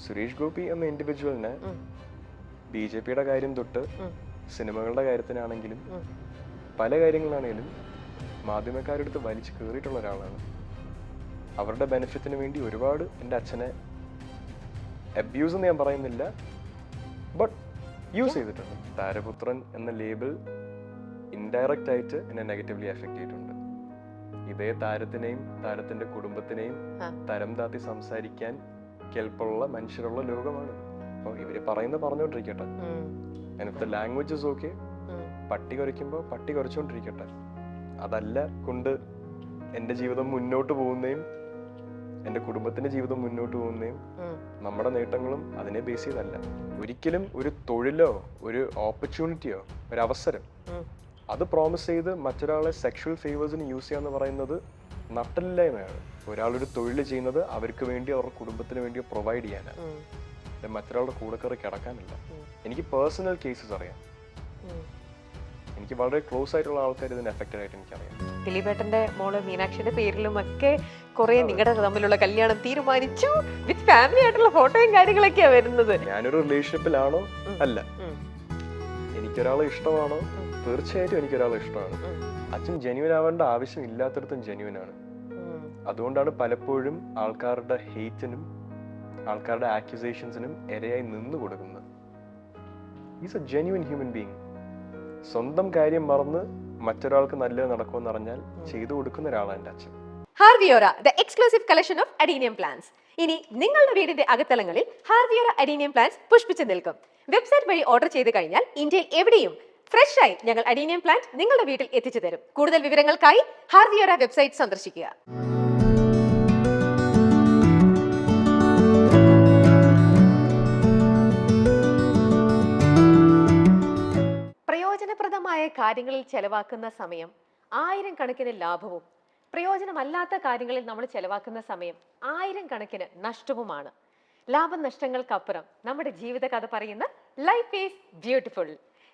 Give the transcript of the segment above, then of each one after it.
സുരേഷ് ഗോപി എന്ന ഇൻഡിവിജ്വലിനെ BJP-യുടെ കാര്യം തൊട്ട് സിനിമകളുടെ കാര്യത്തിനാണെങ്കിലും പല കാര്യങ്ങളാണെങ്കിലും മാധ്യമക്കാരെടുത്ത് വലിച്ചു കയറിയിട്ടുള്ള ഒരാളാണ്. അവരുടെ ബെനിഫിറ്റിന് വേണ്ടി ഒരുപാട് എൻ്റെ അച്ഛനെ അബ്യൂസ് എന്ന് ഞാൻ പറയുന്നില്ല, ബട്ട് യൂസ് ചെയ്തിട്ടുണ്ട്. താരപുത്രൻ എന്ന ലേബിൾ ഇൻഡയറക്റ്റ് ആയിട്ട് എന്നെ നെഗറ്റീവ്ലി എഫക്ട് ചെയ്തിട്ടുണ്ട്. ഇതേ താരത്തിനെയും താരത്തിന്റെ കുടുംബത്തിനെയും തരം താത്തി സംസാരിക്കാൻ കെൽപ്പുള്ള മനുഷ്യരുള്ള ലോകമാണ്. അപ്പോൾ ഇവര് പറഞ്ഞോണ്ടിരിക്കട്ടെ. Language is okay. പട്ടി കുറയ്ക്കുമ്പോൾ പട്ടി കുറച്ചുകൊണ്ടിരിക്കട്ടെ. അതല്ല കൊണ്ട് എൻ്റെ ജീവിതം മുന്നോട്ട് പോകുന്നതും എൻ്റെ കുടുംബത്തിന്റെ ജീവിതം മുന്നോട്ട് പോകുന്നതും നമ്മുടെ നേട്ടങ്ങളും അതിനെ ബേസ് ചെയ്തല്ല. ഒരിക്കലും ഒരു തൊഴിലോ ഒരു ഓപ്പർച്യൂണിറ്റിയോ ഒരു അവസരം അത് പ്രോമിസ് ചെയ്ത് മറ്റൊരാളെ സെക്ഷൽ ഫേവേഴ്സിന് യൂസ് ചെയ്യാന്ന് പറയുന്നത് നട്ടലില്ലായ്മയാണ്. ഒരാളൊരു തൊഴിൽ ചെയ്യുന്നത് അവർക്ക് വേണ്ടി അവരുടെ കുടുംബത്തിന് വേണ്ടി പ്രൊവൈഡ് ചെയ്യാനാണ്, മറ്റൊരാളുടെ കൂടെ കയറി കിടക്കാനല്ല. എനിക്ക് പേഴ്സണൽ കേസസ് അറിയാം. എനിക്ക് വളരെ ക്ലോസ് ആയിട്ടുള്ള ആൾക്കാർ ഇതിന് എഫക്റ്റഡ് ആയിട്ട് എനിക്കറിയാം. ദിലീപേട്ടന്റെ മോള് മീനാക്ഷിയുടെ പേരിലും ഒക്കെ കുറെ നിങ്ങളുടെ തമ്മിലുള്ള കല്യാണം തീരുമാനിച്ചു, വിത്ത് ഫാമിലി ആയിട്ടുള്ള ഫോട്ടോയും കാര്യങ്ങളൊക്കെയാ വരുന്നത്. ഞാനൊരു റിലേഷൻഷിപ്പിലാണോ? അല്ല. എനിക്കൊരാളെ ഇഷ്ടമാണോ? തീർച്ചയായിട്ടും എനിക്കൊരാളെ ഇഷ്ടമാണ്. അച്ഛൻ ജെന്യൂൻ ആവേണ്ട ആവശ്യം ഇല്ലാത്തടത്തും ജെന്യൂൻ ആണ്. അതുകൊണ്ടാണ് പലപ്പോഴും ആൾക്കാരുടെ ഹെയ്റ്റിനും ആൾക്കാരുടെ ആക്യുസേഷൻസിനും ഇരയായി നിന്ന് കൊടുക്കുന്നത്. Is A genuine human being. സ്വന്തം കാര്യം മറന്ന് മറ്റൊരാൾക്ക് നല്ലത് നടക്കുമെന്ന് അറിഞ്ഞാൽ ചെയ്തു കൊടുക്കുന്ന ഒരാളാണ് എൻ്റെ അച്ഛൻ. ഹാർവിയോറ, the exclusive collection of adenium plants. ഇനി നിങ്ങളുടെ വീടിന്റെ അകത്തളങ്ങളിൽ ഹാർവിയോറ അഡീനിയം പ്ലാന്റ്സ് പുഷ്പിച്ചു നിൽക്കും. വെബ്സൈറ്റ് വഴി ഓർഡർ ചെയ്ത് കഴിഞ്ഞാൽ ഇന്ത്യയിൽ എവിടെയും ഫ്രഷ് ആയി ഞങ്ങൾ അഡീനിയം പ്ലാന്റ് നിങ്ങളുടെ വീട്ടിൽ എത്തിച്ചു തരും. കൂടുതൽ വിവരങ്ങൾക്കായി ഹാർവിയോറ വെബ്സൈറ്റ് സന്ദർശിക്കുക. പ്രയോജനപ്രദമായ കാര്യങ്ങളിൽ ചെലവാക്കുന്ന സമയം 1000 കണക്കിന് ലാഭവും, പ്രയോജനമല്ലാത്ത കാര്യങ്ങളിൽ നമ്മൾ ചെലവാക്കുന്ന സമയം 1000 കണക്കിന് നഷ്ടവുമാണ്. ലാഭനഷ്ടങ്ങൾക്കപ്പുറം നമ്മുടെ ജീവിത കഥ പറയുന്ന life is beautiful.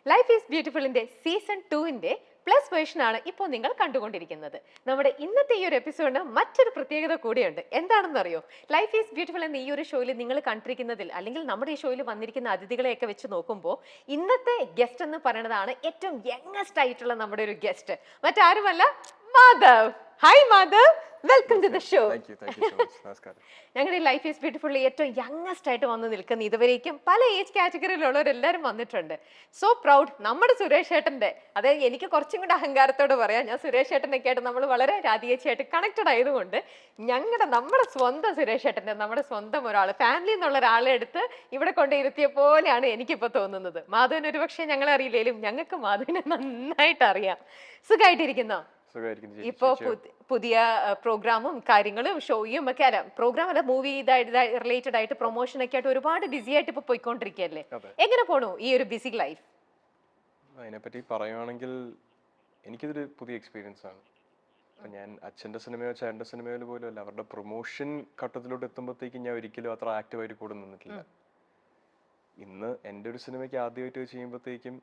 Life is ബ്യൂട്ടിഫുളിന്റെ സീസൺ 2-ന്റെ പ്ലസ് വേർഷനാണ് ഇപ്പോൾ നിങ്ങൾ കണ്ടുകൊണ്ടിരിക്കുന്നത്. നമ്മുടെ ഇന്നത്തെ ഈ ഒരു എപ്പിസോഡിന് മറ്റൊരു പ്രത്യേകത കൂടിയുണ്ട്. എന്താണെന്ന് അറിയോ? ലൈഫ് ഈസ് ബ്യൂട്ടിഫുൾ എന്ന ഈ ഒരു ഷോയിൽ നിങ്ങൾ കണ്ടിരിക്കുന്നതിൽ അല്ലെങ്കിൽ നമ്മുടെ ഈ ഷോയിൽ വന്നിരിക്കുന്ന അതിഥികളെയൊക്കെ വെച്ച് നോക്കുമ്പോൾ ഇന്നത്തെ ഗസ്റ്റ് എന്ന് പറയുന്നതാണ് ഏറ്റവും യങ്ങസ്റ്റ് ആയിട്ടുള്ള നമ്മുടെ ഒരു ഗസ്റ്റ്. മറ്റാരുമല്ല, Madhav. Hi Madhav, welcome to the show. ഞങ്ങളുടെ ലൈഫ് ഈസ് ബ്യൂട്ടിഫുള്ളി ഏറ്റവും യങ്ങസ്റ്റ് ആയിട്ട് വന്ന് നിൽക്കുന്ന ഇതുവരേക്കും പല ഏജ് കാറ്റഗറിയിലുള്ളവരെല്ലാവരും വന്നിട്ടുണ്ട്. So proud. നമ്മുടെ സുരേഷ് ഏട്ടന്റെ, അതായത് എനിക്ക് കുറച്ചും കൂടെ അഹങ്കാരത്തോട് പറയാം, ഞാൻ സുരേഷ് ഏട്ടനൊക്കെ ആയിട്ട് നമ്മൾ വളരെ രാധികേച്ചയായിട്ട് കണക്റ്റഡ് ആയതുകൊണ്ട് നമ്മുടെ സ്വന്തം സുരേഷ് ഏട്ടന്റെ, നമ്മുടെ സ്വന്തം ഒരാൾ, ഫാമിലി എന്നുള്ള ഒരാളെ എടുത്ത് ഇവിടെ കൊണ്ട് ഇരുത്തിയ പോലെയാണ് എനിക്കിപ്പോൾ തോന്നുന്നത്. മാധവന് ഒരുപക്ഷെ ഞങ്ങളെ അറിയില്ലേലും ഞങ്ങൾക്ക് മാധവനെ നന്നായിട്ട് അറിയാം. സുഖമായിട്ടിരിക്കുന്നോ? ഇപ്പോ പുതിയ പ്രോഗ്രാമും കാര്യങ്ങളും ഷോയും ഒക്കെ അല്ല, പ്രോഗ്രാം അല്ല, മൂവി റിലേറ്റഡ് ആയിട്ട് പ്രൊമോഷൻ ഒക്കെ ആയിട്ട് ഒരുപാട് ബിസി ആയിട്ട് ഇപ്പൊ പോയിക്കൊണ്ടിരിക്കുകയല്ലേ. എങ്ങനെ പോണു ഈ ഒരു ബിസി ലൈഫ്? അതിനെപ്പറ്റി പറയുവാണെങ്കിൽ എനിക്കിതൊരു പുതിയ എക്സ്പീരിയൻസ് ആണ്. ഞാൻ അച്ഛൻ്റെ സിനിമയോ ചേട്ടൻ്റെ സിനിമയോ പോലും അല്ല, അവരുടെ പ്രൊമോഷൻ ഘട്ടത്തിലോട്ട് എത്തുമ്പോഴത്തേക്കും ഞാൻ ഒരിക്കലും അത്ര ആക്റ്റീവായിട്ട് കൂടെ നിന്നിട്ടില്ല. ഇന്ന് എൻ്റെ ഒരു സിനിമയ്ക്ക് ആദ്യമായിട്ട് ചെയ്യുമ്പോഴത്തേക്കും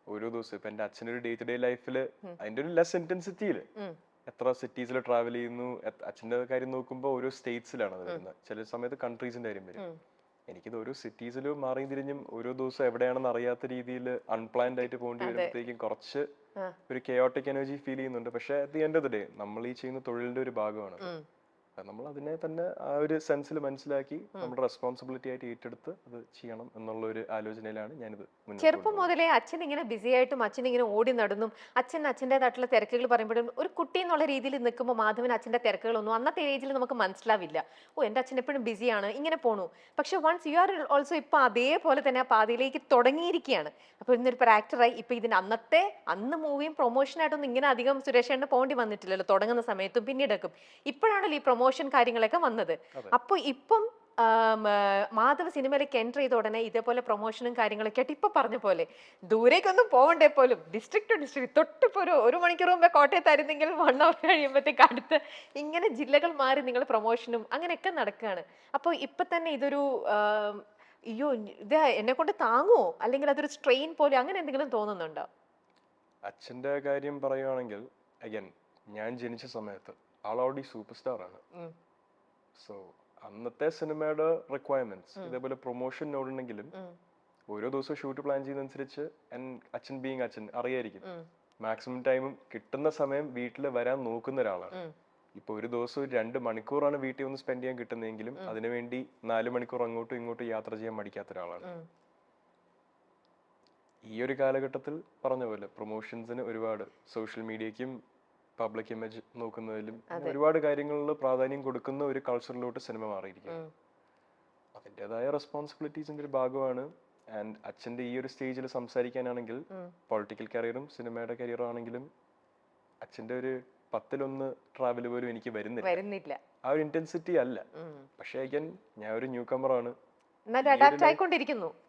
ഓരോ ദിവസം ഇപ്പൊ എന്റെ അച്ഛനൊരു ഡേ ടു ഡേ ലൈഫില് അതിന്റെ ഒരു ലെസ് ഇന്റൻസിറ്റിയില് എത്ര സിറ്റീസിൽ ട്രാവൽ ചെയ്യുന്നു, അച്ഛന്റെ കാര്യം നോക്കുമ്പോൾ ഓരോ സ്റ്റേറ്റ്സിലാണ് അത് വരുന്നത്, ചില സമയത്ത് കൺട്രീസിന്റെ കാര്യം വരും. എനിക്കിത് ഓരോ സിറ്റീസിലും മാറിയും തിരിഞ്ഞും ഓരോ ദിവസം എവിടെയാണെന്ന് അറിയാത്ത രീതിയിൽ അൺപ്ലാൻഡ് ആയിട്ട് പോകേണ്ടി വരുമ്പോഴത്തേക്കും കുറച്ച് ഒരു കെയോട്ടിക് എനർജി ഫീൽ ചെയ്യുന്നുണ്ട്. പക്ഷെ at the end of the day നമ്മൾ ഈ ചെയ്യുന്ന തൊഴിലിന്റെ ഒരു ഭാഗമാണ്. നമ്മൾ അതിനെ തന്നെ ആ ഒരു സെൻസിൽ മനസ്സിലാക്കി നമ്മുടെ റെസ്പോൺസിബിലിറ്റി ആയിട്ട് ഏറ്റെടുത്ത് അത് ചെയ്യണം എന്നുള്ള ഒരു ആലോചനയിലാണ് ഞാനിത്. ചെറുപ്പം മുതലേ അച്ഛൻ ഇങ്ങനെ ബിസി ആയിട്ടും അച്ഛൻ ഇങ്ങനെ ഓടി നടന്നും അച്ഛൻ്റെതായിട്ടുള്ള തിരക്കുകൾ പറയുമ്പോഴും ഒരു കുട്ടി എന്നുള്ള രീതിയിൽ നിൽക്കുമ്പോൾ മാധവൻ അച്ഛൻ്റെ തിരക്കുകളൊന്നും അന്നത്തെ ഏജിൽ നമുക്ക് മനസ്സിലാവില്ല. ഓ, എൻ്റെ അച്ഛൻ എപ്പോഴും ബിസിയാണ്, ഇങ്ങനെ പോണു. പക്ഷെ വൺസ് യു ആർ ഓൾസോ ഇപ്പൊ അതേപോലെ തന്നെ ആ പാതയിലേക്ക് തുടങ്ങിയിരിക്കുകയാണ്. അപ്പൊ ഇന്നൊരു ആക്ടറായി ഇപ്പൊ ഇതിന് അന്ന് മൂവിയും പ്രൊമോഷനായിട്ടൊന്നും ഇങ്ങനെ അധികം സുരേഷേട്ടന് പോകേണ്ടി വന്നിട്ടില്ലല്ലോ തുടങ്ങുന്ന സമയത്തും പിന്നീടൊക്കെ. ഇപ്പോഴാണല്ലോ ഈ പ്രൊമോഷൻ കാര്യങ്ങളൊക്കെ വന്നത്. അപ്പൊ ഇപ്പം മാധവ് സിനിമയിലേക്ക് എൻ്റർ ചെയ്ത ഉടനെ ഇതേപോലെ പ്രൊമോഷനും കാര്യങ്ങളൊക്കെ ആയിട്ട് ഇപ്പൊ പറഞ്ഞ പോലെ ദൂരേക്കൊന്നും പോകണ്ടേ പോലും, ഡിസ്ട്രിക്ട് ടു ഡിസ്ട്രിക്ട്, തൊട്ടിപ്പോ ഒരു മണിക്കൂർ മുമ്പേ കോട്ടയത്തായിരുന്നെങ്കിൽ 1 hour കഴിയുമ്പോഴത്തേക്ക് അടുത്ത് ഇങ്ങനെ ജില്ലകൾ മാറി നിങ്ങൾ പ്രൊമോഷനും അങ്ങനെയൊക്കെ നടക്കുകയാണ്. അപ്പോൾ ഇപ്പൊ തന്നെ ഇതൊരു അയ്യോ ഇത് എന്നെ കൊണ്ട് താങ്ങുമോ, അല്ലെങ്കിൽ അതൊരു സ്ട്രെയിൻ പോലെ അങ്ങനെ എന്തെങ്കിലും തോന്നുന്നുണ്ടോ? അച്ഛന്റെ കാര്യം പറയുവാണെങ്കിൽ അഗൈൻ ഞാൻ ജനിച്ച സമയത്ത് ആൾ ഓൾറെഡി സൂപ്പർ സ്റ്റാർ ആണ്. സോ അന്നത്തെ സിനിമയുടെ റിക്വയർമെന്റ്സ് ഇതേപോലെ പ്രൊമോഷൻ ഓടണമെങ്കിലും ഓരോ ദിവസവും ഷൂട്ട് പ്ലാൻ ചെയ്യുന്നതനുസരിച്ച് അച്ഛൻ ബീങ് അച്ഛൻ അറിയായിരിക്കും മാക്സിമം ടൈമും കിട്ടുന്ന സമയം വീട്ടിൽ വരാൻ നോക്കുന്ന ഒരാളാണ്. ഇപ്പൊ ഒരു ദിവസം 2 മണിക്കൂറാണ് വീട്ടിൽ ഒന്ന് സ്പെൻഡ് ചെയ്യാൻ കിട്ടുന്നതെങ്കിലും അതിനുവേണ്ടി 4 മണിക്കൂർ അങ്ങോട്ടും ഇങ്ങോട്ടും യാത്ര ചെയ്യാൻ മടിക്കാത്ത ഒരാളാണ്. ഈ ഒരു കാലഘട്ടത്തിൽ പറഞ്ഞ പോലെ പ്രൊമോഷൻസിന് ഒരുപാട് സോഷ്യൽ മീഡിയക്കും പബ്ലിക് ഇമേജ് നോക്കുന്നതിലും ഒരുപാട് കാര്യങ്ങളിൽ പ്രാധാന്യം കൊടുക്കുന്ന ഒരു കൾച്ചറിലോട്ട് സിനിമ മാറിയിരിക്കും. അതിൻ്റെതായ റെസ്പോൺസിബിലിറ്റീസിന്റെ ഒരു ഭാഗമാണ്. ആൻഡ് അച്ഛന്റെ ഈ ഒരു സ്റ്റേജിൽ സംസാരിക്കാനാണെങ്കിൽ പൊളിറ്റിക്കൽ കരിയറും സിനിമയുടെ കരിയറും ആണെങ്കിലും അച്ഛന്റെ ഒരു 10-1 ട്രാവൽ പോലും എനിക്ക് വരുന്നില്ല. ആ ഒരു ഇന്റൻസിറ്റി അല്ല. പക്ഷേ അഗൈൻ ഞാൻ ഒരു ന്യൂ കമറാണ്.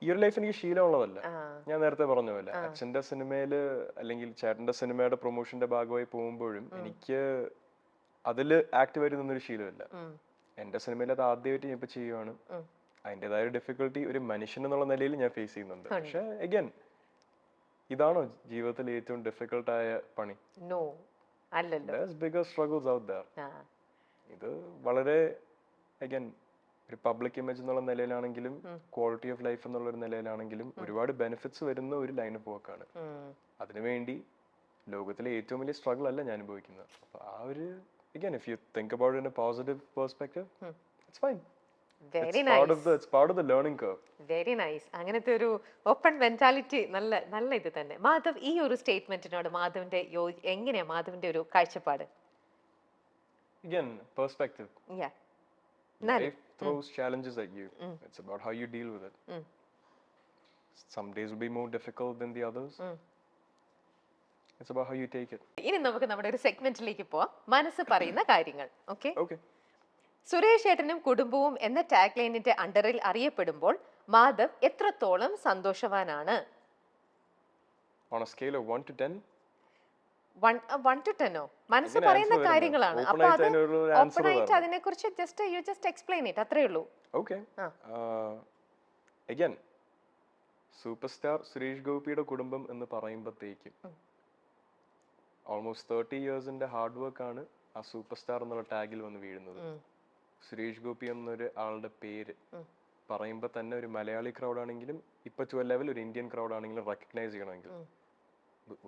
ഈ ഒരു ലൈഫ് എനിക്ക് ശീലമുള്ളതല്ല. ഞാൻ നേരത്തെ പറഞ്ഞ പോലെ അച്ഛന്റെ സിനിമയില് അല്ലെങ്കിൽ ചേട്ടന്റെ സിനിമയുടെ പ്രൊമോഷന്റെ ഭാഗമായി പോകുമ്പോഴും എനിക്ക് അതില് ആക്റ്റീവായിട്ട് നിന്നൊരു ശീലമില്ല. എന്റെ സിനിമയിൽ അത് ആദ്യമായിട്ട് ഞാൻ ഇപ്പൊ ചെയ്യുവാണ്. അതിൻ്റെതായ ഡിഫിക്കൽട്ടി ഒരു മനുഷ്യൻ എന്നുള്ള നിലയിൽ ഞാൻ ഫേസ് ചെയ്യുന്നുണ്ട്. പക്ഷെ അഗൈൻ ഇതാണോ ജീവിതത്തിൽ ഏറ്റവും ഡിഫിക്കൽട്ടായ പണി? Bigger struggles out there. ഇത് വളരെ അഗൈൻ ഒരു പബ്ലിക് ഇമേജ് എന്നുള്ള നിലയിലാണെങ്കിലും ക്വാളിറ്റി ഓഫ് ലൈഫ് എന്നുള്ള ഒരു നിലയിലാണെങ്കിലും ഒരുപാട് ബെനിഫിറ്റ്സ് വരുന്ന ഒരു ലൈൻ ഓഫ് വർക്കാണ്. അതിനുവേണ്ടി ലോകത്തിലെ ഏറ്റവും വലിയ സ്ട്രഗിൾ അല്ല ഞാൻ അനുഭവിക്കുന്നത്. അപ്പൊ ആ ഒരു again if you think about in A positive perspective it's fine. Very nice. അങ്ങനത്തെ ഒരു ഓപ്പൺ മെന്റാലിറ്റി നല്ല ഇത് തന്നെ. മാധവ്, ഈ ഒരു സ്റ്റേറ്റ്മെന്റിനോട് മാധവിന്റെ എങ്ങനെയാ മാധവിന്റെ ഒരു കാഴ്ചപ്പാട്? Perspective. Yeah. Life throws challenges at you. It's about how you deal with it. Some days will be more difficult than the others. It's about how you take it. ഇനി നമുക്ക് നമ്മുടെ ഒരു സെഗ്മെന്റിലേക്ക് പോവാം. മനസ്സ് പറയുന്ന കാര്യങ്ങൾ. Okay. സുരേഷ് ഏട്ടനും കുടുംബവും എന്ന ടാഗ് ലൈനിന്റെ അണ്ടറിൽ അറിയപ്പെടുമ്പോൾ മാധവ് എത്രത്തോളം സന്തോഷവാനാണ്? On a scale of 1 to 10? 1 to 10 മനസ്സ് പറയുന്ന കാര്യങ്ങളാണ്. അപ്പൊ അത് ഓപ്പൺ ആയിട്ട് അതിനെ കുറിച്ച് ജസ്റ്റ് എക്സ്പ്ലെയിൻ ഇറ്റ്, അത്രേ ഉള്ളൂ. Okay. Again super star Suresh ഗോപിയുടെ കുടുംബം എന്ന് പറയുമ്പോഴത്തേക്കും ഓൾമോസ്റ്റ് 30 ഇയേഴ്സിന്റെ ഹാർഡ് വർക്ക് ആണ് ആ സൂപ്പർ സ്റ്റാർ എന്നുള്ള ടാഗിൽ വന്ന് വീഴുന്നത്. സുരേഷ് ഗോപി എന്നൊരു ആളുടെ പേര് പറയുമ്പോൾ തന്നെ ഒരു മലയാളി ക്രൗഡ് ആണെങ്കിലും ഇപ്പൊ ടു ലെവൽ ഒരു ഇന്ത്യൻ ക്രൗഡ് ആണെങ്കിലും റെക്കഗ്നൈസ് ചെയ്യണമെങ്കിൽ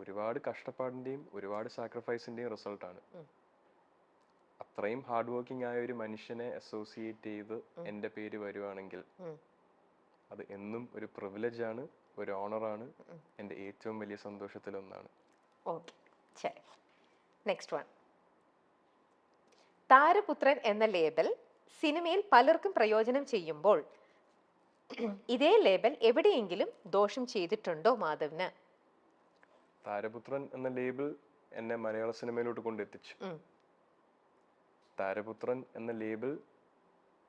ഒരുപാട് കഷ്ടപ്പാടിന്റെയും ഒരുപാട് സാക്രിഫൈസിന്റെയും റിസൾട്ടാണ്. അത്രയും ഹാർഡ് വർക്കിംഗ് ആയ ഒരു മനുഷ്യനെ അസോസിയേറ്റ് ചെയ്ത് എന്റെ പേര് വരുവാണെങ്കിൽ അത് എന്നും ഒരു പ്രിവിലേജ് ആണ്, ഒരു ഓണറാണ്, എന്റെ ഏറ്റവും വലിയ സന്തോഷത്തിലൊന്നാണ്. Next one. താരപുത്രൻ എന്ന ലേബൽ സിനിമയിൽ പലർക്കും പ്രയോജനം ചെയ്യുമ്പോൾ ഇതേ ലേബൽ എവിടെയെങ്കിലും ദോഷം ചെയ്തിട്ടുണ്ടോ മാധവിന്? താരപുത്രൻ എന്ന ലേബൽ എന്നെ മലയാള സിനിമയിലോട്ട് കൊണ്ടെത്തിച്ചു. താരപുത്രൻ എന്ന ലേബൽ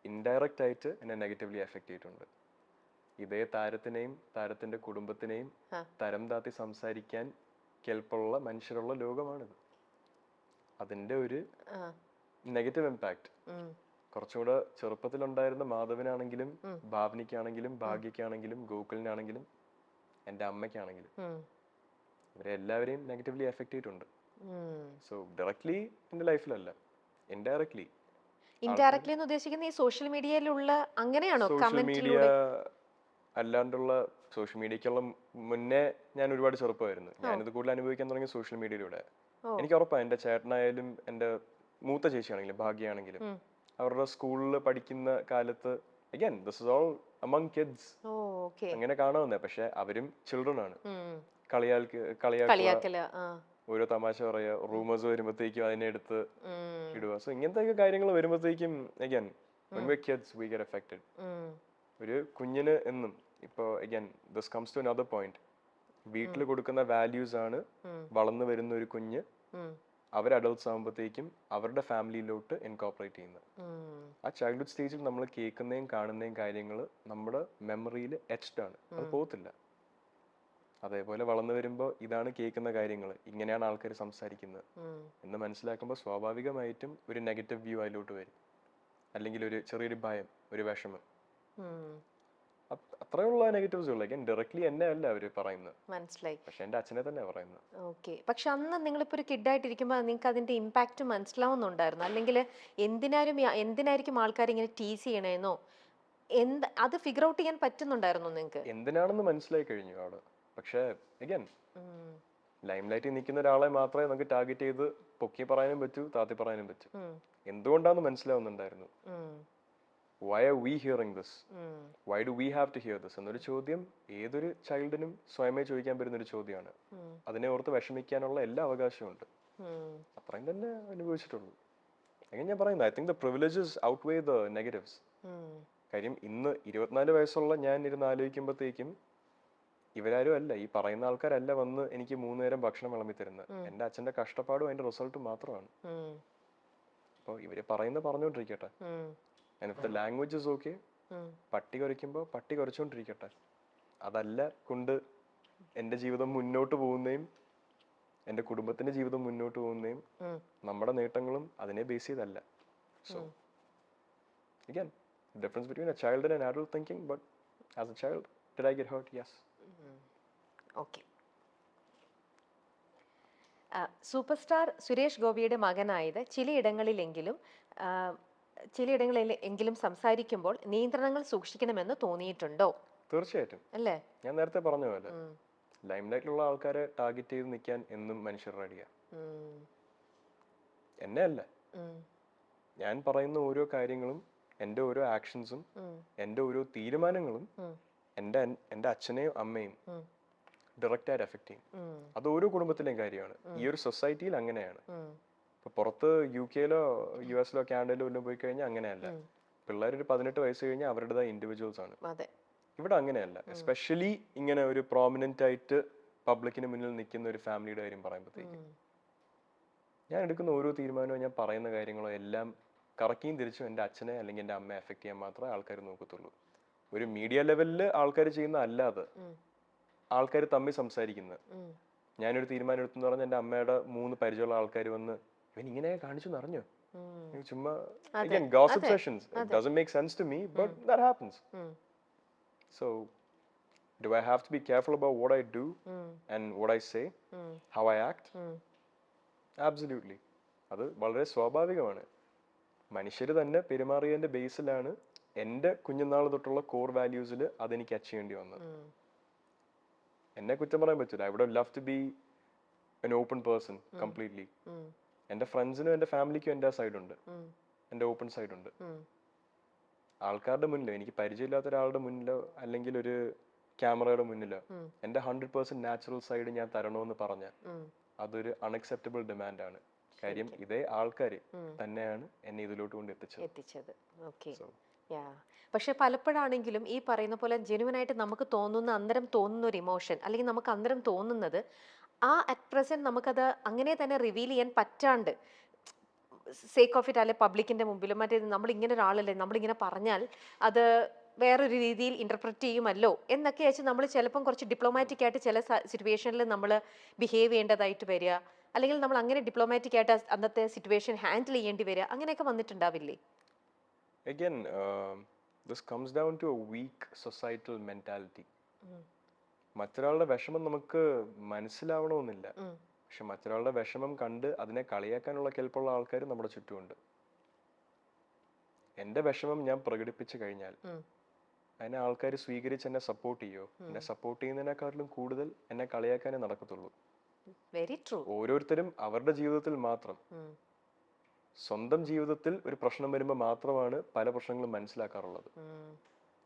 ഇൻഡയറക്റ്റ് ആയിട്ട് എന്നെ നെഗറ്റീവ്ലി എഫക്ട് ചെയ്തിട്ടുണ്ട്. ഇതേ താരത്തിനെയും താരത്തിന്റെ കുടുംബത്തിനെയും തരം താത്തി സംസാരിക്കാൻ കെൽപ്പുള്ള മനുഷ്യരുള്ള ലോകമാണിത്. അതിന്റെ ഒരു നെഗറ്റീവ് ഇമ്പാക്ട് കുറച്ചുകൂടെ ചെറുപ്പത്തിലുണ്ടായിരുന്ന മാധവനാണെങ്കിലും ഭാവനിക്കാണെങ്കിലും ഭാഗ്യക്കാണെങ്കിലും ഗോകുലിനാണെങ്കിലും എൻ്റെ അമ്മയ്ക്കാണെങ്കിലും ഇവരെ എല്ലാവരെയും നെഗറ്റീവ്ലി എഫക്ട് ചെയ്തിട്ടുണ്ട്. സോ ഡയറക്ട്ലി എൻ്റെ ലൈഫിലല്ല, ഇൻഡയറക്ട്ലി. ഇൻഡയറക്ട്ലി എന്ന് ഉദ്ദേശിക്കുന്നത് ഈ സോഷ്യൽ മീഡിയയിലുള്ള അങ്ങനെയാണോ? സോഷ്യൽ മീഡിയ അല്ലാണ്ടുള്ള സോഷ്യൽ മീഡിയക്കുള്ള മുന്നേ ഞാൻ ഒരുപാട് ചെറുപ്പമായിരുന്നു. ഞാനിത് കൂടുതൽ അനുഭവിക്കാൻ തുടങ്ങിയ സോഷ്യൽ മീഡിയയിലൂടെ. എനിക്ക് ഉറപ്പാണ് എൻ്റെ ചേട്ടനായാലും എൻ്റെ മൂത്ത ചേച്ചിയാണെങ്കിലും ഭാഗ്യയാണെങ്കിലും അവരുടെ സ്കൂളിൽ പഠിക്കുന്ന കാലത്ത് again this is all among kids അങ്ങനെ കാണുന്നേ. പക്ഷെ അവരും ചിൽഡ്രൻ ആണ്. കളിയാക്കല, ഓരോ തമാശ പറയാ, റൂമേഴ്സ് വരുമ്പോഴത്തേക്കും അതിനെ എടുത്ത് ഇടുക. സോ ഇങ്ങനത്തെ കാര്യങ്ങൾ വരുമ്പോഴത്തേക്കും again when we're kids we get affected. ഒരു കുഞ്ഞിന് എന്നും ഇപ്പൊ again this comes to another point. വീട്ടിൽ കൊടുക്കുന്ന വാല്യൂസ് ആണ് വളർന്നു വരുന്ന ഒരു കുഞ്ഞ് അവർ അഡൾട്ട്സ് ആകുമ്പോഴത്തേക്കും അവരുടെ ഫാമിലിയിലോട്ട് ഇൻകോർപ്പറേറ്റ് ചെയ്യുന്നത്. ആ ചൈൽഡ്ഹുഡ് സ്റ്റേജിൽ നമ്മൾ കേൾക്കുന്നതും കാണുന്നതും കാര്യങ്ങൾ നമ്മുടെ മെമ്മറിയിൽ എച്ച്ഡ് ആണ്, അത് പോകത്തില്ല. അതേപോലെ വളർന്നു വരുമ്പോൾ ഇതാണ് കേൾക്കുന്ന കാര്യങ്ങൾ, ഇങ്ങനെയാണ് ആൾക്കാർ സംസാരിക്കുന്നത് എന്ന് മനസ്സിലാക്കുമ്പോൾ സ്വാഭാവികമായിട്ടും ഒരു നെഗറ്റീവ് വ്യൂ അതിലോട്ട് വരും, അല്ലെങ്കിൽ ഒരു ചെറിയൊരു ഭയം, ഒരു വിഷമം. അത്രയുള്ള നെഗറ്റീവ്സ് ഉള്ളു. ഡയറക്ട്ലി എന്നെ അല്ല അവര് പറയുന്നത്, മനസ്സിലായി. പക്ഷെ എന്റെ അച്ഛനെ തന്നെ പറയുന്നത്. ഓക്കെ. പക്ഷെ അന്ന് നിങ്ങളിപ്പോൾ ഒരു കിഡായിട്ടിരിക്കുമ്പോൾ നിങ്ങൾക്ക് അതിന്റെ ഇമ്പാക്റ്റ് മനസ്സിലാവുന്നുണ്ടായിരുന്നു, അല്ലെങ്കിൽ എന്തിനായിരിക്കും ആൾക്കാർ ഇങ്ങനെ ടീസ് ചെയ്യണേന്നോ അത് ഫിഗർ ഔട്ട് ചെയ്യാൻ പറ്റുന്നുണ്ടായിരുന്നു നിങ്ങൾക്ക്? എന്തിനാണെന്ന് മനസ്സിലായി കഴിഞ്ഞു അവിടെ. പക്ഷെ അഗൈൻ ലൈം ലൈറ്റിൽ നിൽക്കുന്ന ഒരാളെ മാത്രമേ നമുക്ക് ടാർഗറ്റ് ചെയ്ത് പൊക്കി പറയാനും പറ്റൂ, താത്തി പറയാനും പറ്റൂ. എന്തുകൊണ്ടാന്ന് മനസ്സിലാവുന്നുണ്ടായിരുന്നു. Why are we hearing this, why do we have to hear this എന്നൊരു ചോദ്യം ഏതൊരു ചൈൽഡിനും സ്വയമേ ചോദിക്കാൻ പറ്റുന്ന ഒരു ചോദ്യമാണ്. അതിനെ ഓർത്ത് വിഷമിക്കാനുള്ള എല്ലാ അവകാശവും ഉണ്ട്. അത്രയും തന്നെ അനുഭവിച്ചിട്ടുള്ളൂ. അങ്ങനെ ഞാൻ പറയുന്നത്, I think the privileges outweigh the negatives. കാര്യം ഇന്ന് 24 വയസ്സുള്ള ഞാൻ ഇരുന്ന് ആലോചിക്കുമ്പോഴത്തേക്കും ഇവരാരും അല്ല, ഈ പറയുന്ന ആൾക്കാരല്ല വന്ന് എനിക്ക് 3 നേരം ഭക്ഷണം വിളമ്പി തരുന്നത്. എന്റെ അച്ഛന്റെ കഷ്ടപ്പാടും അതിന്റെ റിസൾട്ടും മാത്രമാണ്. അപ്പോൾ ഇവര് പറഞ്ഞുകൊണ്ടിരിക്കട്ടെ. And if the language is okay, പട്ടി കുരയ്ക്കുമ്പോൾ പട്ടി കുരച്ചുകൊണ്ടിരിക്കട്ടെ. അതല്ല കൊണ്ട് എൻ്റെ ജീവിതം മുന്നോട്ട് പോകുന്നതും എൻ്റെ കുടുംബത്തിന്റെ ജീവിതം മുന്നോട്ട് പോകുന്നതും നമ്മുടെ നേട്ടങ്ങളും അതിനെ ബേസ് ചെയ്തല്ല. So again, the difference between a child and an adult thinking, but as a child, did I get hurt? Yes. Okay. Super star Suresh ഗോപിയുടെ മകനായത് ചിലയിടങ്ങളിലെങ്കിലും സംസാരിക്കുമ്പോൾ നിയന്ത്രണങ്ങൾ സൂക്ഷിക്കണമെന്ന് തോന്നിയിട്ടുണ്ടോ? തീർച്ചയായിട്ടും. അല്ലേ? ഞാൻ നേരത്തെ പറഞ്ഞ പോലെ ലൈം ലൈറ്റിലുള്ള ആൾക്കാരെ ടാർഗറ്റ് ചെയ്ത് നിൽക്കാൻ എന്നും മനുഷ്യർ റെഡിയാ. എന്നെ അല്ല, ഞാൻ പറയുന്ന ഓരോ കാര്യങ്ങളും എൻ്റെ ഓരോ ആക്ഷൻസും എൻ്റെ ഓരോ തീരുമാനങ്ങളും എൻ്റെ അച്ഛനെയും അമ്മയും ഡയറക്റ്റ് ആയിട്ട് എഫക്ട് ചെയ്യും. അത് ഓരോ കുടുംബത്തിലെയും കാര്യമാണ്. ഈ ഒരു സൊസൈറ്റിയിൽ അങ്ങനെയാണ്. ഇപ്പൊ പുറത്ത് UK-ലോ US-ലോ കാനഡയിലോ എല്ലാം പോയി കഴിഞ്ഞാൽ അങ്ങനെയല്ല. പിള്ളേർ ഒരു 18 വയസ്സ് കഴിഞ്ഞാൽ അവരുടേതായ ഇൻഡിവിജ്വൽസ് ആണ്. ഇവിടെ അങ്ങനെയല്ല. എസ്പെഷ്യലി ഇങ്ങനെ ഒരു പ്രോമിനന്റ് ആയിട്ട് പബ്ലിക്കിന് മുന്നിൽ നിൽക്കുന്ന ഒരു ഫാമിലിയുടെ കാര്യം പറയുമ്പോഴത്തേക്കും ഞാൻ എടുക്കുന്ന ഓരോ തീരുമാനവും ഞാൻ പറയുന്ന കാര്യങ്ങളോ എല്ലാം കറക്കിയും തിരിച്ചും എൻ്റെ അച്ഛനെ അല്ലെങ്കിൽ എൻ്റെ അമ്മയെ എഫക്ട് ചെയ്യാൻ മാത്രമേ ആൾക്കാർ നോക്കത്തുള്ളൂ. ഒരു മീഡിയ ലെവലിൽ ആൾക്കാർ ചെയ്യുന്ന അല്ലാതെ ആൾക്കാർ തമ്മിൽ സംസാരിക്കുന്നത്. ഞാനൊരു തീരുമാനം എടുത്തെന്ന് പറഞ്ഞാൽ എൻ്റെ അമ്മയുടെ 3 പരിചയമുള്ള ആൾക്കാർ വന്ന് ഇവൻ ഇങ്ങനെ കാണിച്ചു അറിഞ്ഞോ, ചുമ്മാ again gossip sessions. It doesn't make sense to me, but that happens. So do I have to be careful about what I do and what I say, how I act? Absolutely. അത് വളരെ സ്വാഭാവികമാണ്. മനുഷ്യർ തന്നെ പെരുമാറിയതിന്റെ ബേസിലാണ് എൻ്റെ കുഞ്ഞുനാൾ തൊട്ടുള്ള core വാല്യൂസിൽ അതെനിക്ക് achieve ചെയ്യേണ്ടി വന്നത്. എന്നെ കുറ്റം പറയാൻ പറ്റില്ല. I would have loved to be an open person completely. എൻ്റെ ഫ്രണ്ട്സിനും എൻ്റെ ഫാമിലിക്കും എൻ്റെ സൈഡ് ഉണ്ട്, എൻ്റെ ഓപ്പൺ സൈഡ് ഉണ്ട്. ആൾക്കാരുടെ മുന്നിലോ എനിക്ക് പരിചയമില്ലാത്ത ഒരാളുടെ മുന്നിലോ അല്ലെങ്കിൽ ഒരു ക്യാമറയുടെ മുന്നിലോ എൻ്റെ 100% നാച്ചുറൽ സൈഡ് ഞാൻ തരണമെന്ന് പറഞ്ഞ അതൊരു അൺഅക്സെപ്റ്റബിൾ ഡിമാൻഡാണ്. കാര്യം ഇതേ ആൾക്കാർ തന്നെയാണ് എന്നെ ഇതിലോട്ട് കൊണ്ട് എത്തിച്ചത്. പക്ഷെ പലപ്പോഴാണെങ്കിലും ഈ പറയുന്ന പോലെ ജെനുവനായിട്ട് നമുക്ക് അന്നേരം തോന്നുന്ന ഒരു ഇമോഷൻ അല്ലെങ്കിൽ നമുക്ക് അന്നേരം തോന്നുന്നത് അറ്റ് പ്രസന്റ് നമുക്കത് അങ്ങനെ തന്നെ റിവീൽ ചെയ്യാൻ പറ്റാണ്ട് സേക്ക് ഓഫ് ഇറ്റ് അല്ലെ പബ്ലിക്കിന്റെ മുമ്പിലും മറ്റേ നമ്മളിങ്ങനെ ഒരാളല്ലേ നമ്മളിങ്ങനെ പറഞ്ഞാൽ അത് വേറൊരു രീതിയിൽ ഇന്റർപ്രറ്റ് ചെയ്യുമല്ലോ എന്നൊക്കെ വെച്ച് നമ്മൾ ചിലപ്പം കുറച്ച് ഡിപ്ലോമാറ്റിക് ആയിട്ട് ചില സിറ്റുവേഷനിൽ നമ്മൾ ബിഹേവ് ചെയ്യേണ്ടതായിട്ട് വരിക, അല്ലെങ്കിൽ നമ്മൾ അങ്ങനെ ഡിപ്ലോമാറ്റിക് ആയിട്ട് അന്നത്തെ സിറ്റുവേഷൻ ഹാൻഡിൽ ചെയ്യേണ്ടി വരിക, അങ്ങനെയൊക്കെ വന്നിട്ടുണ്ടാവില്ലേ? Again, this comes down to a weak societal mentality. മറ്റൊരാളുടെ വിഷമം നമുക്ക് മനസ്സിലാവണമെന്നില്ല, പക്ഷെ മറ്റൊരാളുടെ വിഷമം കണ്ട് അതിനെ കളിയാക്കാനുള്ള കെൽപ്പുള്ള ആൾക്കാർ നമ്മുടെ ചുറ്റുമുണ്ട്. എൻ്റെ വിഷമം ഞാൻ പ്രകടിപ്പിച്ചു കഴിഞ്ഞാൽ അതിനെ ആൾക്കാർ സ്വീകരിച്ച് എന്നെ സപ്പോർട്ട് ചെയ്യോ? എന്നെ സപ്പോർട്ട് ചെയ്യുന്നതിനേക്കാട്ടിലും കൂടുതൽ എന്നെ കളിയാക്കാനേ നടക്കത്തുള്ളൂ. ഓരോരുത്തരും അവരുടെ ജീവിതത്തിൽ മാത്രം, സ്വന്തം ജീവിതത്തിൽ ഒരു പ്രശ്നം വരുമ്പോൾ മാത്രമാണ് പല പ്രശ്നങ്ങളും മനസ്സിലാക്കാറുള്ളത്.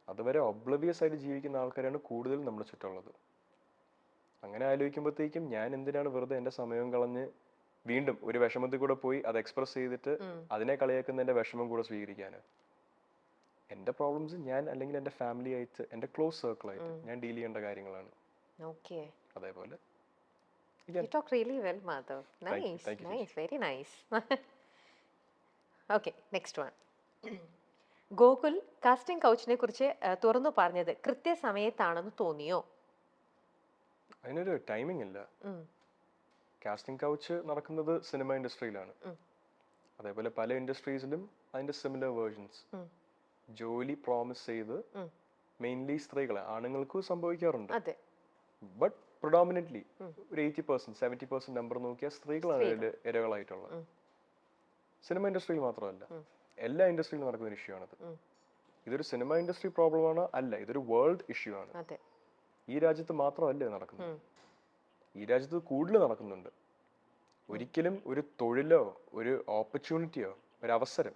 അതുവരെ ഒബ്ലവിയസ് ആയിട്ട് ജീവിക്കുന്ന ആൾക്കാരാണ് കൂടുതൽ നമ്മുടെ ചുറ്റുള്ളത്. അങ്ങനെ ആലോചിക്കുമ്പോഴത്തേക്കും ഞാൻ എന്തിനാണ് വെറുതെ എൻ്റെ സമയം കളഞ്ഞ് വീണ്ടും ഒരു വിഷമത്തിൽ കൂടെ പോയി അത് എക്സ്പ്രസ് ചെയ്തിട്ട് അതിനെ കളിയാക്കുന്ന എൻ്റെ വിഷമം കൂടെ സ്വീകരിക്കാന്? എൻ്റെ പ്രോബ്ലംസ് ഞാൻ അല്ലെങ്കിൽ എൻ്റെ ഫാമിലി ആയിട്ട് എൻ്റെ ക്ലോസ് സർക്കിൾ ആയിട്ട് ഞാൻ ഡീൽ ചെയ്യേണ്ട കാര്യങ്ങളാണ്. അതേപോലെ You talk really well, Madhav. Nice, nice, very nice. Okay, next one. Gokul casting കൗച്ചിനെ കുറിച്ച് തുറന്നു പറഞ്ഞത് കൃത്യസമയത്താണെന്ന് തോന്നിയോ? അതിനൊരു ടൈമിംഗ് ഇല്ല. കാസ്റ്റിംഗ് കൗച്ച് നടക്കുന്നത് സിനിമ ഇൻഡസ്ട്രിയിലാണ്. അതേപോലെ പല ഇൻഡസ്ട്രീസിലും അതിന്റെ സിമിലർ വേർഷൻസ്. ജോലി പ്രോമിസ് ചെയ്ത് മെയിൻലി സ്ത്രീകളെ, ആണുങ്ങൾക്കും സംഭവിക്കാറുണ്ട്. അതെ. ബട്ട് പ്രൊഡോമിനന്റ്ലി ഒരു 80%, 70% നമ്പർ നോക്കിയാൽ സ്ത്രീകളാണ് ഇതിൽ ഇരകളായിട്ടുള്ളത്. സിനിമ ഇൻഡസ്ട്രിയിൽ മാത്രമല്ല, എല്ലാ ഇൻഡസ്ട്രിയിലും നടക്കുന്ന ഒരു ഇഷ്യൂ ആണത്. ഇതൊരു സിനിമ ഇൻഡസ്ട്രി പ്രോബ്ലമാണോ? അല്ല, ഇതൊരു വേൾഡ് ഇഷ്യൂ ആണ്. ഈ രാജ്യത്ത് മാത്രമല്ല ഇത് നടക്കുന്നത്, ഈ രാജ്യത്ത് കൂടുതൽ നടക്കുന്നുണ്ട്. ഒരിക്കലും ഒരു തൊഴിലോ ഒരു ഓപ്പർച്യൂണിറ്റിയോ ഒരു അവസരം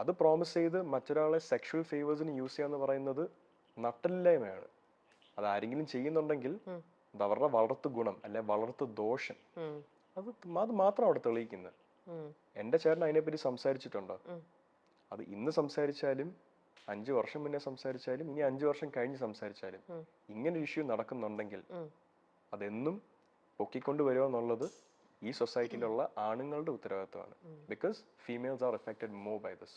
അത് പ്രോമിസ് ചെയ്ത് മറ്റൊരാളെ സെക്ഷൽ ഫേവേഴ്സിന് യൂസ് ചെയ്യാന്ന് പറയുന്നത് നട്ടലില്ലായ്മയാണ്. അത് ആരെങ്കിലും ചെയ്യുന്നുണ്ടെങ്കിൽ അത് അവരുടെ വളർത്തു ഗുണം അല്ലെ വളർത്തു ദോഷം, അത് മാത്രം അവിടെ തെളിയിക്കുന്നത്. എന്റെ ചേട്ടൻ അതിനെപ്പറ്റി സംസാരിച്ചിട്ടുണ്ടോ? അത് ഇന്ന് സംസാരിച്ചാലും 5 വർഷം മുന്നേ സംസാരിച്ചാലും ഇനി 5 വർഷം കഴിഞ്ഞ് സംസാരിച്ചാലും ഇങ്ങനെ ഒരു ഇഷ്യൂ നടക്കുന്നുണ്ടെങ്കിൽ അതെന്നും പൊക്കിക്കൊണ്ടുവരുക എന്നുള്ളത് ഈ സൊസൈറ്റിയിലുള്ള ആണുങ്ങളുടെ ഉത്തരവാദിത്വമാണ്. Because females are affected more by this.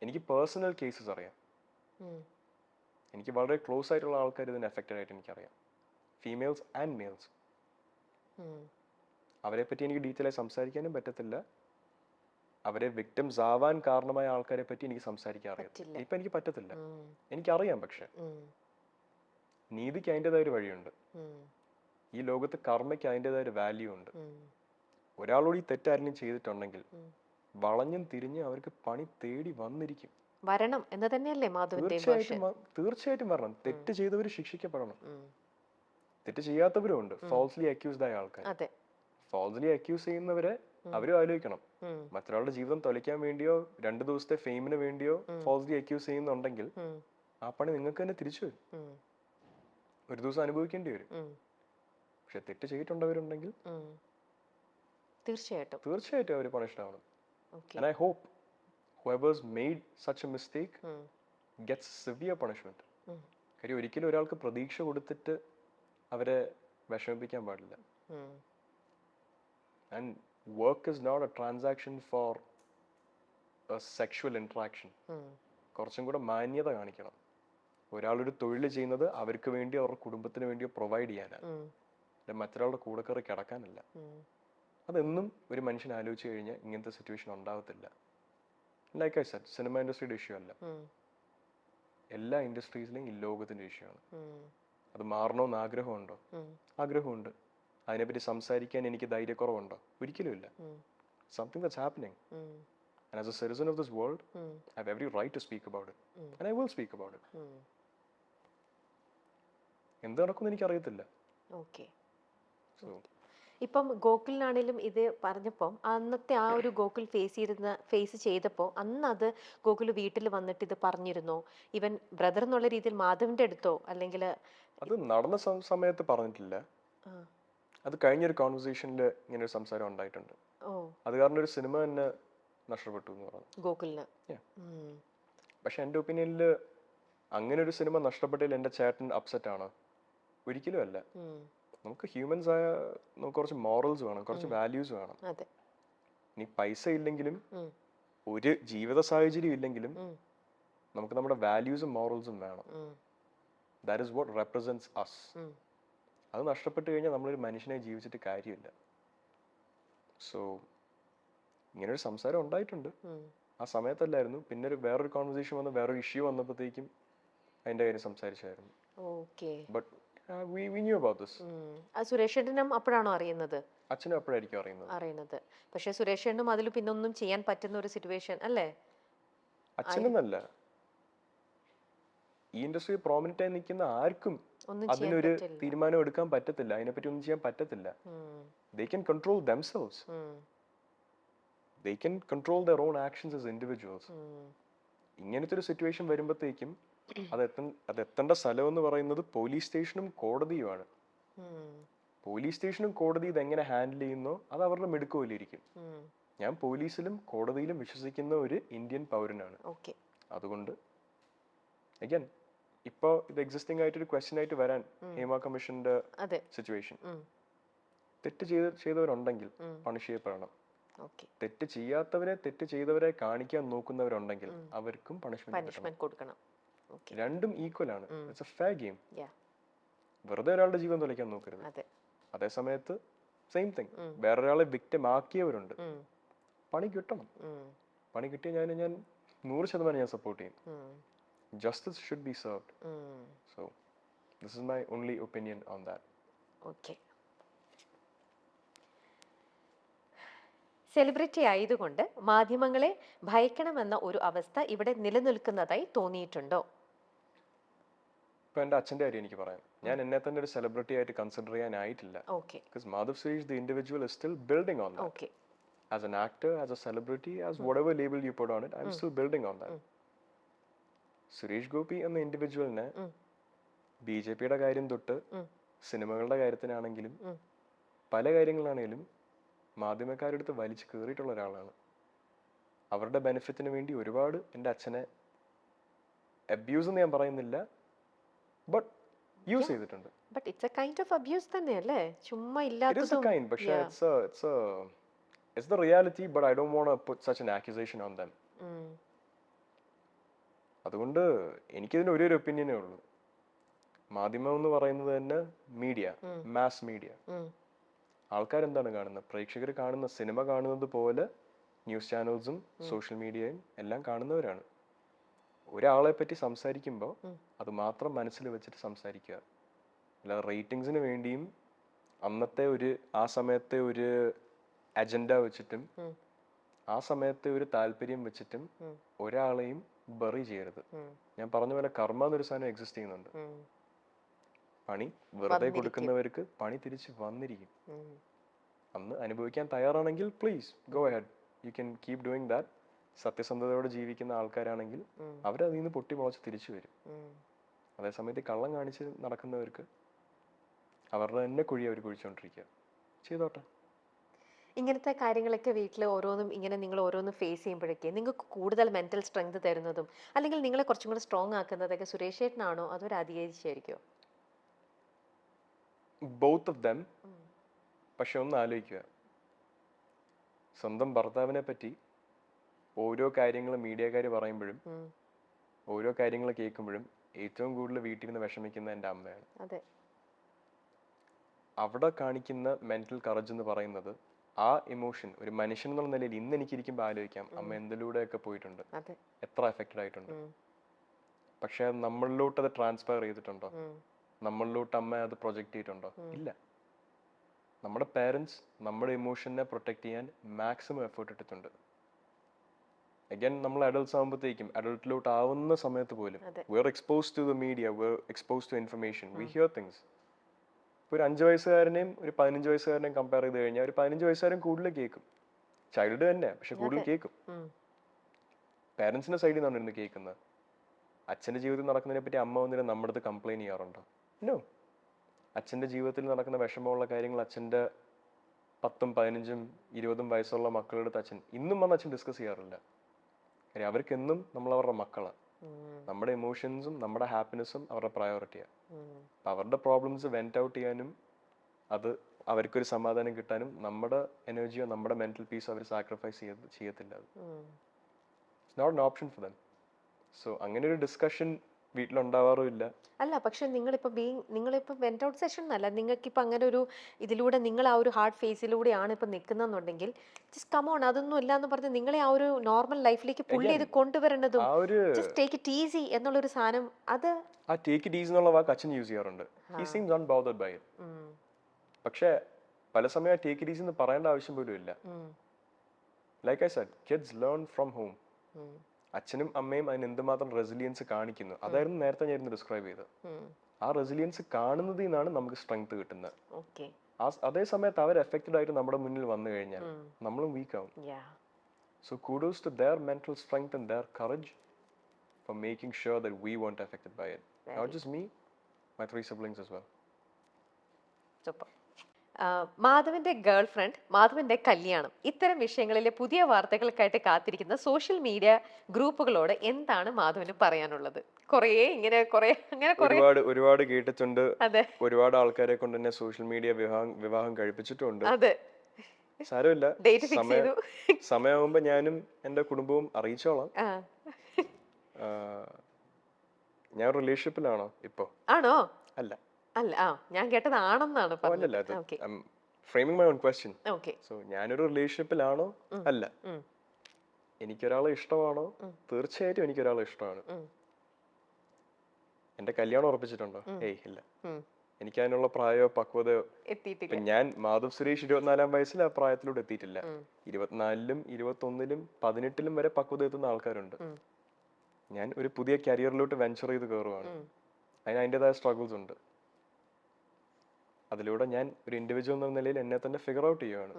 എനിക്ക് പേഴ്സണൽ കേസസ് അറിയാം, എനിക്ക് വളരെ ക്ലോസ് ആയിട്ടുള്ള ആൾക്കാർ ഇതിന് എഫക്റ്റഡ് ആയിട്ട് എനിക്കറിയാം, ഫീമെയിൽസ് ആൻഡ് മെയിൽസ്. അവരെ പറ്റി എനിക്ക് ഡീറ്റെയിൽ ആയി സംസാരിക്കാനും പറ്റത്തില്ല, അവരെ വിക്ടിംസ് ആവാൻ കാരണമായ ആൾക്കാരെ പറ്റി എനിക്ക് സംസാരിക്കാൻ അറിയത്തില്ല. ഇപ്പൊ എനിക്ക് പറ്റത്തില്ല, എനിക്കറിയാം. പക്ഷെ നീതിക്ക് അതിൻ്റെതായ ഒരു വഴിയുണ്ട്, ഈ ലോകത്ത് കർമ്മയ്ക്ക് അതിൻ്റെതായ ഒരു വാല്യൂ ഉണ്ട്. ഒരാളോട് ഈ തെറ്റാരെങ്കിലും ചെയ്തിട്ടുണ്ടെങ്കിൽ വളഞ്ഞും തിരിഞ്ഞ് അവർക്ക് പണി തേടി വന്നിരിക്കും, വരണം എന്ന് തന്നെയല്ലേ തീർച്ചയായിട്ടും വരണം. തെറ്റ് ചെയ്തവർ ശിക്ഷിക്കപ്പെടണം. തെറ്റ് ചെയ്യാത്തവരും ഉണ്ട്, ഫോൾസ്ലി അക്യൂസ്ഡ് ആയ ആൾക്കാർ. ഫോൾസ്ലി അക്യൂസ് ചെയ്യുന്നവരെ അവരും ആലോചിക്കണം. മറ്റൊരാളുടെ ജീവിതം തൊലയ്ക്കാൻ വേണ്ടിയോ 2 ദിവസത്തെ ഫെയിമിന് വേണ്ടിയോ ഫോൾസ്ലി അക്യൂസ് ചെയ്യുന്നുണ്ടെങ്കിൽ ആ പണി നിങ്ങൾക്ക് തന്നെ തിരിച്ചു വരും, ഒരു ദിവസം അനുഭവിക്കേണ്ടി വരും. പക്ഷെ തെറ്റ് ചെയ്തിട്ടുണ്ടവരുണ്ടെങ്കിൽ തീർച്ചയായിട്ടും അവർ പണിഷ്ഡ് ആവണം. And I hope whoever's made such a mistake gets severe punishment. കാര്യം ഒരിക്കലും ഒരാൾക്ക് പ്രതീക്ഷ കൊടുത്തിട്ട് അവരെ വിഷമിപ്പിക്കാൻ പാടില്ല. And work is not a transaction for a sexual interaction. കുറച്ചും കൂടെ മാന്യത കാണിക്കണം. ഒരാളൊരു തൊഴിൽ ചെയ്യുന്നത് അവർക്ക് വേണ്ടി അവരുടെ കുടുംബത്തിന് വേണ്ടിയോ പ്രൊവൈഡ് ചെയ്യാനാണ്, മറ്റൊരാളുടെ കൂടെ കയറി കിടക്കാനല്ല. അതെന്നും ഒരു മനുഷ്യൻ ആലോചിച്ച് കഴിഞ്ഞാൽ ഇങ്ങനത്തെ സിറ്റുവേഷൻ ഉണ്ടാവത്തില്ല. ലൈക്ക് ഐ സെഡ്, സിനിമ ഇൻഡസ്ട്രിയുടെ ഇഷ്യൂ അല്ല, എല്ലാ ഇൻഡസ്ട്രീസിലും ഈ ലോകത്തിന്റെ ഇഷ്യൂ ആണ്. അത് മാറണമെന്ന് ആഗ്രഹമുണ്ടോ? ആഗ്രഹമുണ്ട്. അതിനെപ്പറ്റി സംസാരിക്കാൻ എനിക്ക് ധൈര്യക്കുറവുണ്ടോ? ഒരിക്കലും ഇല്ല. Something that's happening. And as a citizen of this world, I have every right to speak about it. And I will speak about it. എന്ത് നടക്കുമെന്ന് എനിക്കറിയത്തില്ല. ഇപ്പം ഗോകുലിനാണേലും ഇത് പറഞ്ഞപ്പോൾ അന്നത്തെ ആ ഒരു ഗോകുൽ ഫേസ് ചെയ്തപ്പോൾ അന്ന് അത് ഗോകുൽ വീട്ടിൽ വന്നിട്ട് ഇത് പറഞ്ഞിരുന്നോ? ഇവൻ ബ്രദർ എന്നുള്ള രീതിയിൽ മാധവന്റെ അടുത്തോ? അല്ലെങ്കിൽ അത് നടന്ന സമയത്ത് പറഞ്ഞിട്ടില്ല, അത് കഴിഞ്ഞൊരു കോൺവെർസേഷനിൽ ഇങ്ങനെ ഒരു സംസാരം ഉണ്ടായിട്ടുണ്ട്. അത് കാരണം ഒരു സിനിമ തന്നെ നഷ്ടപ്പെട്ടു എന്ന് പറഞ്ഞു ഗോകുലിന്. പക്ഷെ എൻ്റെ ഒപ്പീനിയനിൽ അങ്ങനെ ഒരു സിനിമ നഷ്ടപ്പെട്ടതിൽ എൻ്റെ ചേട്ടൻ അപ്സെറ്റ് ആണ്? ഒരിക്കലും അല്ല. നമുക്ക് ഹ്യൂമൻസ് ആയ നമുക്ക് കുറച്ച് മോറൽസ് വേണം, കുറച്ച് വാല്യൂസ് വേണം. ഇനി പൈസ ഇല്ലെങ്കിലും ഒരു ജീവിത സാഹചര്യം ഇല്ലെങ്കിലും നമുക്ക് നമ്മുടെ വാല്യൂസും മോറൽസും വേണം. That is what represents us. അത് നഷ്ടപ്പെട്ടു കഴിഞ്ഞാൽ നമ്മളൊരു മനുഷ്യനെ ജീവിച്ചിട്ട് കാര്യമില്ല. സോ ഇങ്ങനൊരു സംസാരം ഉണ്ടായിട്ടുണ്ട്, ആ സമയത്തല്ലായിരുന്നു. പിന്നെ വേറൊരു കോൺവെർസേഷൻ വന്ന് വേറൊരു ഇഷ്യൂ വന്നപ്പോഴത്തേക്കും അതിന്റെ കാര്യം സംസാരിച്ചായിരുന്നു. But we knew about this. സുരേഷേട്ടനും അപ്പോഴാണോ അറിയുന്നത്? അച്ഛനും അപ്പോഴായിരിക്കും അറിയുന്നത്. പക്ഷെ സുരേഷേട്ടനും അതിൽ പിന്നൊന്നും ചെയ്യാൻ പറ്റുന്ന ഒരു സിറ്റുവേഷൻ അല്ലേ? അച്ഛനെന്നല്ല, ഈ ഇൻഡസ്ട്രി പ്രോമിനന്റ് ആയി നിൽക്കുന്ന ആർക്കും അതിനൊരു തീരുമാനം എടുക്കാൻ പറ്റത്തില്ല, അതിനെപ്പറ്റി ഒന്നും ചെയ്യാൻ പറ്റത്തില്ല. They can control themselves. They can control their own actions as individuals. ഇങ്ങനത്തെ ഒരു സിറ്റുവേഷൻ വരുമ്പോഴത്തേക്കും അത് എത്തേണ്ട സ്ഥലം എന്ന് പറയുന്നത് പോലീസ് സ്റ്റേഷനും കോടതിയുമാണ്. പോലീസ് സ്റ്റേഷനും കോടതി ഇതെങ്ങനെ ഹാൻഡിൽ ചെയ്യുന്നോ അത് അവരുടെ മിടുക്കോലിരിക്കും. ഞാൻ പോലീസിലും കോടതിയിലും വിശ്വസിക്കുന്ന ഒരു ഇന്ത്യൻ പൗരനാണ്. അതുകൊണ്ട് അഗൈൻ ഇപ്പൊ ഇത് എക്സിസ്റ്റിംഗ് ആയിട്ടൊരു ക്വസ്റ്റ്യൻ ആയിട്ട് വരാൻ ഹേമ കമ്മീഷന്റെ സിറ്റുവേഷൻ, തെറ്റ് ചെയ്തവരുണ്ടെങ്കിൽ പണിഷ് ചെയ്യപ്പെടണം. തെറ്റ് ചെയ്യാത്തവരെ തെറ്റ് ചെയ്തവരെ കാണിക്കാൻ നോക്കുന്നവരുണ്ടെങ്കിൽ അവർക്കും പണിഷ്മെന്റ് കൊടുക്കണം. രണ്ടും ഈക്വൽ ആണ്. It's A fair game. വെറുതെ ഒരാളുടെ ജീവൻ തൊലയ്ക്കാൻ നോക്കരുത്. അതേ സമയത്ത് സെയിം തിങ്, വേറൊരാളെ വിക്ടിം ആക്കിയവരുണ്ട്, പണി കിട്ടണം. പണി കിട്ടിയ ഞാൻ 100% ഞാൻ സപ്പോർട്ട് ചെയ്യും. justice should be served. So this is my only opinion on that. Okay. Celebrity ആയതുകൊണ്ട് മാധ്യമങ്ങളെ ഭയക്കണമെന്ന ഒരു അവസ്ഥ ഇവിടെ നിലനിൽക്കുന്നതായി തോന്നിയിട്ടുണ്ടോ? ഇപ്പൊ എന്റെ അച്ഛന്റെ കാര്യം എനിക്ക് പറയാം. ഞാൻ എന്നെ തന്നെ ഒരു സെലിബ്രിറ്റി ആയിട്ട് കൺസിഡർ ചെയ്യാനായിട്ടില്ല. Okay. Because Madhav Suresh, the individual, is still building on that. Okay. As an actor, as a celebrity, as whatever label you put on it, I'm still building on that. Suresh Gopi എന്ന ഇൻഡിവിജ്വലിനെ BJP-യുടെ കാര്യം തൊട്ട് സിനിമകളുടെ കാര്യത്തിനാണെങ്കിലും പല കാര്യങ്ങളാണെങ്കിലും മാധ്യമക്കാരെടുത്ത് വലിച്ചു കയറിയിട്ടുള്ള ഒരാളാണ്. അവരുടെ ബെനിഫിറ്റിന് വേണ്ടി ഒരുപാട് എൻ്റെ അച്ഛനെ അബ്യൂസ് എന്ന് ഞാൻ പറയുന്നില്ല, ബട്ട് യൂസ് ചെയ്തിട്ടുണ്ട്. But it's A kind of abuse തന്നെയല്ലേ? ചുമ്മാ It is a ഇല്ലാത്തതും. kind, പക്ഷേ it's the reality, but I don't want to put such an accusation on them. അതുകൊണ്ട് എനിക്കിതിന് ഒരു ഒപ്പീനിയനേ ഉള്ളൂ. മാധ്യമം എന്ന് പറയുന്നത് തന്നെ മീഡിയ, മാസ് മീഡിയ. ആൾക്കാരെന്താണ് കാണുന്നത്? പ്രേക്ഷകർ കാണുന്ന സിനിമ കാണുന്നത് പോലെ ന്യൂസ് ചാനൽസും സോഷ്യൽ മീഡിയയും എല്ലാം കാണുന്നവരാണ്. ഒരാളെ പറ്റി സംസാരിക്കുമ്പോൾ അത് മാത്രം മനസ്സിൽ വെച്ചിട്ട് സംസാരിക്കുക. അല്ലാതെ റേറ്റിംഗ്സിന് വേണ്ടിയും അന്നത്തെ ആ സമയത്തെ ഒരു അജണ്ട വെച്ചിട്ടും ആ സമയത്തെ ഒരു താല്പര്യം വെച്ചിട്ടും ഒരാളെയും ബറി ചെയ്യരുത്. ഞാൻ പറഞ്ഞ പോലെ കർമ്മ എന്നൊരു സാധനം എക്സിസ്റ്റ് ചെയ്യുന്നുണ്ട്. പണി വെറുതെ കൊടുക്കുന്നവർക്ക് പണി തിരിച്ച് വന്നിരിക്കും. അന്ന് അനുഭവിക്കാൻ തയ്യാറാണെങ്കിൽ please go ahead, you can keep doing that. സത്യസന്ധതയോടെ ജീവിക്കുന്ന ആൾക്കാരാണെങ്കിൽ അവരതിൽ നിന്ന് പൊട്ടി മുളച്ച് തിരിച്ചു വരും. അതേസമയത്ത് കള്ളം കാണിച്ച് നടക്കുന്നവർക്ക് അവരുടെ തന്നെ കുഴി അവർ കുഴിച്ചുകൊണ്ടിരിക്കുക. ചെയ്തോട്ടെ. ഇങ്ങനത്തെ കാര്യങ്ങളൊക്കെ വീട്ടിൽ ഓരോന്നും ഇങ്ങനെ നിങ്ങൾ ഓരോന്നും ഫേസ് ചെയ്യുമ്പോഴേക്ക് നിങ്ങൾക്ക് കൂടുതൽ മെന്റൽ സ്ട്രെങ്ത് തരുന്നതും അല്ലെങ്കിൽ നിങ്ങളെ കുറച്ചും കൂടെ സ്ട്രോങ് ആക്കുന്നതൊക്കെ സുരേഷ് ചേട്ടനാണോ അതോ രാധികേച്ചിയായിരിക്കോ? Both of them. പക്ഷെ ഒന്ന് ആലോചിക്കുക, സ്വന്തം ഭർത്താവിനെ പറ്റി ഓരോ കാര്യങ്ങൾ മീഡിയക്കാർ പറയുമ്പോഴും ഓരോ കാര്യങ്ങൾ കേൾക്കുമ്പോഴും ഏറ്റവും കൂടുതൽ വീട്ടിൽ നിന്ന് വിഷമിക്കുന്ന എൻ്റെ അമ്മയാണ്. അതെ. അവിടെ കാണിക്കുന്ന മെന്റൽ കറേജ് എന്ന് പറയുന്നത് ആ ഇമോഷൻ ഒരു മനുഷ്യൻ എന്നുള്ള നിലയിൽ ഇന്ന് എനിക്കിരിക്കുമ്പോൾ ആലോചിക്കാം അമ്മ എന്തിലൂടെയൊക്കെ പോയിട്ടുണ്ട്, എത്ര എഫക്റ്റഡ് ആയിട്ടുണ്ട്. പക്ഷെ നമ്മളിലോട്ട് അത് ട്രാൻസ്ഫർ ചെയ്തിട്ടുണ്ടോ? നമ്മളിലോട്ട് അമ്മ അത് പ്രൊജക്ട് ചെയ്തിട്ടുണ്ടോ? ഇല്ല. നമ്മുടെ പേരൻസ് നമ്മുടെ ഇമോഷനെ പ്രൊട്ടക്ട് ചെയ്യാൻ മാക്സിമം എഫേർട്ട് ഇട്ടിട്ടുണ്ട്. അഗൈൻ നമ്മൾ അഡൾട്ട്സ് ആകുമ്പോഴത്തേക്കും അഡൾട്ടിലോട്ട് ആവുന്ന സമയത്ത് പോലും we are exposed to the media, we are exposed to information, we hear things. ഒരു 5 വയസ്സുകാരനെയും ഒരു 15 വയസ്സുകാരനെയും കമ്പയർ ചെയ്ത് കഴിഞ്ഞാൽ ഒരു 15 വയസ്സുകാരൻ കൂടുതൽ കേൾക്കും. ചൈൽഡ് തന്നെ, പക്ഷെ കൂടുതൽ കേൾക്കും. പേരൻസിന്റെ സൈഡിൽ നിന്നാണ് ഇന്ന് കേൾക്കുന്നത്. അച്ഛന്റെ ജീവിതത്തിൽ നടക്കുന്നതിനെ പറ്റി അമ്മ വന്നിട്ട് നമ്മുടെ അടുത്ത് കംപ്ലൈന്റ് ചെയ്യാറുണ്ടോ? നോ. അച്ഛന്റെ ജീവിതത്തിൽ നടക്കുന്ന വിഷമമുള്ള കാര്യങ്ങൾ അച്ഛന്റെ 10, 15, 20 വയസ്സുള്ള മക്കളുടെ അടുത്ത് അച്ഛൻ ഇന്നും വന്ന് അച്ഛൻ ഡിസ്കസ് ചെയ്യാറില്ല. കാര്യം അവർക്കെന്നും നമ്മൾ അവരുടെ മക്കളാണ്. നമ്മുടെ ഇമോഷൻസും നമ്മുടെ ഹാപ്പിനെസ്സും അവരുടെ പ്രയോറിറ്റിയാണ്. അപ്പം അവരുടെ പ്രോബ്ലംസ് വെന്റ് ഔട്ട് ചെയ്യാനും അത് അവർക്കൊരു സമാധാനം കിട്ടാനും നമ്മുടെ എനർജിയോ നമ്മുടെ മെന്റൽ പീസോ അവർ സാക്രിഫൈസ് ചെയ്യത്തില്ല. അത് it's not an option for them. So അങ്ങനെ ഒരു ഡിസ്കഷൻ വീട്ടിലുണ്ടാവാറുമില്ല. അല്ല, പക്ഷെ നിങ്ങളിപ്പോ വെന്റ് ഔട്ട് സെഷൻ എന്നല്ല, നിങ്ങൾക്കിപ്പോ അങ്ങനെ ഒരു ഇതിലൂടെ നിങ്ങൾ ആ ഒരു ഹാർഡ് ഫേസിലൂടെയാണ് ഇപ്പൊ നിൽക്കുന്നെന്നുണ്ടെങ്കിൽ ജസ്റ്റ് കമോൺ, അതൊന്നും ഇല്ല എന്ന് പറഞ്ഞ് നിങ്ങളെ ആ ഒരു നോർമൽ ലൈഫിലേക്ക് പുള്ളി ചെയ്ത് കൊണ്ടുവരേണ്ടതും ജസ്റ്റ് ടേക്ക് ഇറ്റ് ഈസി എന്നുള്ളൊരു സാധനം, അത് ആ ടേക്ക് ഇറ്റ് ഈസി എന്നുള്ള വാക്ക് അച്ഛൻ യൂസ് ചെയ്യാറുണ്ട്. He seems unbothered by it. പക്ഷെ പല സമയം ടേക്ക് ഇറ്റ് ഈസി എന്ന് പറയേണ്ട ആവശ്യം പോലും ഇല്ല. Like I said, kids learn from home. അച്ഛനും അമ്മയും അതിന് എന്തുമാത്രം റെസിലിയൻസ് കാണിക്കുന്നു, അതായിരുന്നു നേരത്തെ ഞാൻ ഡിസ്ക്രൈബ് ചെയ്തത്. ആ റെസിലിയൻസ് കാണുന്നതിൽ നിന്നാണ് നമുക്ക് സ്ട്രെങ്ത് കിട്ടുന്നത്. അതേ സമയത്ത് അവർ എഫക്റ്റഡ് ആയിട്ട് നമ്മുടെ മുന്നിൽ വന്നു കഴിഞ്ഞാൽ നമ്മളും വീക്ക് ആവും. So kudos to their mental strength and their courage for making sure that we weren't affected by it. Not just me, my 3 siblings as well. Super. മാധവന്റെ ഗേൾ ഫ്രണ്ട്, മാധവന്റെ കല്യാണം, ഇത്തരം വിഷയങ്ങളിലെ പുതിയ വാർത്തകൾക്കായിട്ട് കാത്തിരിക്കുന്ന സോഷ്യൽ മീഡിയ ഗ്രൂപ്പുകളോട് എന്താണ് മാധവന് പറയാനുള്ളത്? ഒരുപാട് കേട്ടിട്ടുണ്ട്. ഒരുപാട് ആൾക്കാരെ കൊണ്ട് തന്നെ സോഷ്യൽ മീഡിയ വിവാഹം കഴിപ്പിച്ചിട്ടുണ്ട്. സാരമില്ല, സമയമാകുമ്പോ ഞാനും എന്റെ കുടുംബവും അറിയിച്ചോളാം. ഞാൻ റിലേഷൻഷിപ്പിലാണോ ഇപ്പൊ? ആണോ? അല്ല. ഞാൻ കേട്ടത് ആണെന്നാണ്. Framing my own question. So ഞാനൊരു റിലേഷൻഷിപ്പിലാണോ? അല്ല. എനിക്കൊരാളെ ഇഷ്ടമാണോ? തീർച്ചയായിട്ടും എനിക്കൊരാളെ ഇഷ്ടമാണ്. എന്റെ കല്യാണം ഉറപ്പിച്ചിട്ടുണ്ടോ? ഏയ് ഇല്ല. ഉം. എനിക്ക് അതിനുള്ള പ്രായമോ പക്വതയോ എത്തിയിട്ടില്ല. ഇപ്പൊ ഞാൻ മാധവ് സുരേഷ് 24-ാം വയസ്സിൽ ആ പ്രായത്തിലൂടെ എത്തിയിട്ടില്ല. 24-ലും 21-ലും 18-ലും വരെ പക്വത എത്തുന്ന ആൾക്കാരുണ്ട്. ഞാൻ ഒരു പുതിയ കരിയറിലോട്ട് വെഞ്ചർ ചെയ്ത് കയറുവാണ്. അതിന് അതിൻ്റെതായ സ്ട്രഗിൾസ് ഉണ്ട്. അതിലൂടെ ഞാൻ ഒരു ഇൻഡിവിജ്വൽ എന്ന നിലയിൽ എന്നെ തന്നെ ഫിഗർ ഔട്ട് ചെയ്യുകയാണ്.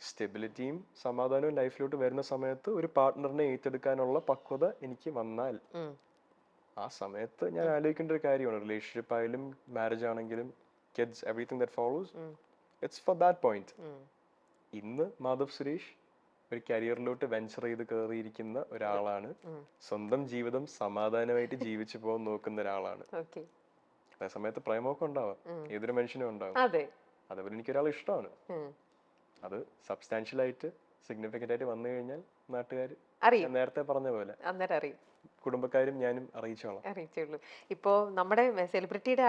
സ്റ്റെബിലിറ്റിയും സമാധാനവും ലൈഫിലോട്ട് വരുന്ന സമയത്ത് ഒരു പാർട്ട്ണറിനെ ഏറ്റെടുക്കാനുള്ള പക്വത എനിക്ക് വന്നാൽ ആ സമയത്ത് ഞാൻ ആലോചിക്കേണ്ട ഒരു കാര്യമാണ്. റിലേഷൻഷിപ്പ് ആയാലും മാരേജ് ആണെങ്കിലും kids everything that follows it's for that point. ഇന്ന് മാധവ് സുരേഷ് ഒരു കരിയറിലോട്ട് വെഞ്ചർ ചെയ്ത് കയറിയിരിക്കുന്ന ഒരാളാണ്. സ്വന്തം ജീവിതം സമാധാനമായിട്ട് ജീവിച്ചു പോകാൻ നോക്കുന്ന ഒരാളാണ്. അതേ സമയത്ത് പ്രേമമൊക്കെ ഉണ്ടാവാം, ഏതൊരു മനുഷ്യനും ഉണ്ടാവും. അതേപോലെ എനിക്കൊരാൾ ഇഷ്ടമാണ്. അത് സബ്സ്റ്റാൻഷ്യൽ ആയിട്ട് സിഗ്നിഫിക്കന്റ് ആയിട്ട് വന്നു കഴിഞ്ഞാൽ നാട്ടുകാർ നേരത്തെ പറഞ്ഞ പോലെ കുടുംബക്കാരും ഞാനും അറിയിച്ചോളൂ. ഇപ്പോ നമ്മുടെ സെലിബ്രിറ്റിയുടെ